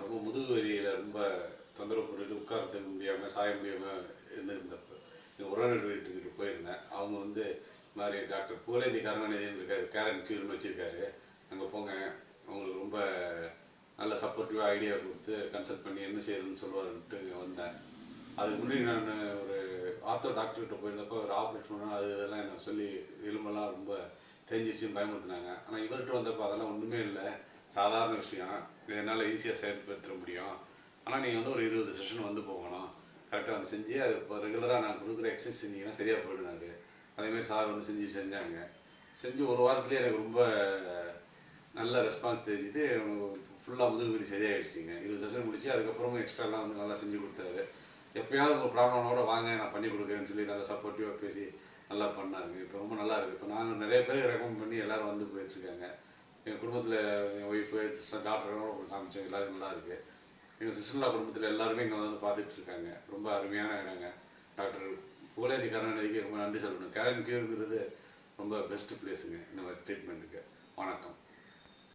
ரொம்ப முதுகு வலியில் ரொம்ப தொந்தரவு பண்ணிட்டு உட்காரத்துக்கு முடியாமல் சாய முடியாமல் இருந்திருந்தப்போ உறவினர் வீட்டுக்கு போயிருந்தேன். அவங்க வந்து இது மாதிரி டாக்டர் பூலேந்தி கருணாநிதினு இருக்காரு, கேரன் கியூர்னு வச்சுருக்காரு, அங்கே போங்க, அவங்களுக்கு ரொம்ப நல்ல சப்போர்ட்டிவாக ஐடியா கொடுத்து கன்சல்ட் பண்ணி என்ன செய்யணும்னு சொல்லுவாருன்ட்டு வந்தேன். அதுக்கு முன்னாடி நான் ஒரு ஆர்த்தோ டாக்டர்கிட்ட போயிருந்தப்போ ஒரு ஆப்ரேஷன் பண்ணால் அது இதெல்லாம் என்ன சொல்லி எலும்பெல்லாம் ரொம்ப தெரிஞ்சிச்சுன்னு பயமுறுத்தினாங்க. ஆனால் இவர்கிட்ட வந்தப்போ அதெல்லாம் ஒன்றுமே இல்லை, சாதாரண விஷயம், என்னால் ஈஸியாக செயல்படுத்த முடியும். ஆனால் நீங்கள் வந்து ஒரு 20 செஷன் வந்து போகணும், கரெக்டாக வந்து செஞ்சு அது இப்போ ரெகுலராக நான் கொடுக்குற எக்ஸசைஸ் செஞ்சீங்கன்னா சரியாக போயிடுனாரு. அதேமாதிரி சார் வந்து செஞ்சாங்க. செஞ்சு ஒரு வாரத்துலேயே எனக்கு ரொம்ப நல்ல ரெஸ்பான்ஸ் தெரிஞ்சுட்டு ஃபுல்லாக முதுகு வலி சரியாயிடுச்சிங்க. 20 செஷன் முடிச்சு அதுக்கப்புறமும் எக்ஸ்ட்ராலாம் வந்து நல்லா செஞ்சு கொடுத்தாரு. எப்போயாவது ஒரு ப்ராப்ளமோட வாங்க நான் பண்ணி கொடுக்குறேன்னு சொல்லி நல்லா சப்போர்ட்டிவாக பேசி நல்லா பண்ணாருங்க. இப்போ ரொம்ப நல்லா இருக்குது. இப்போ நான் நிறைய பேர் ரெக்கமெண்ட் பண்ணி எல்லோரும் வந்து போயிட்டுருக்காங்க. எங்கள் குடும்பத்தில் என் ஒய்ஃபு டாக்டரோட காமிச்சோம், எல்லோரும் நல்லா இருக்குது. எங்கள் சிஸ்டர்லா குடும்பத்தில் எல்லாருமே இங்கே வந்து பார்த்துட்டு இருக்காங்க. ரொம்ப அருமையான இடங்க. டாக்டர் பூலேந்தி கருணாநிதிக்கு ரொம்ப நன்றி சொல்லணும். கேரன் கியூர்ங்கிறது ரொம்ப பெஸ்ட்டு பிளேஸுங்க இந்த மாதிரி ட்ரீட்மெண்ட்டுக்கு. வணக்கம்.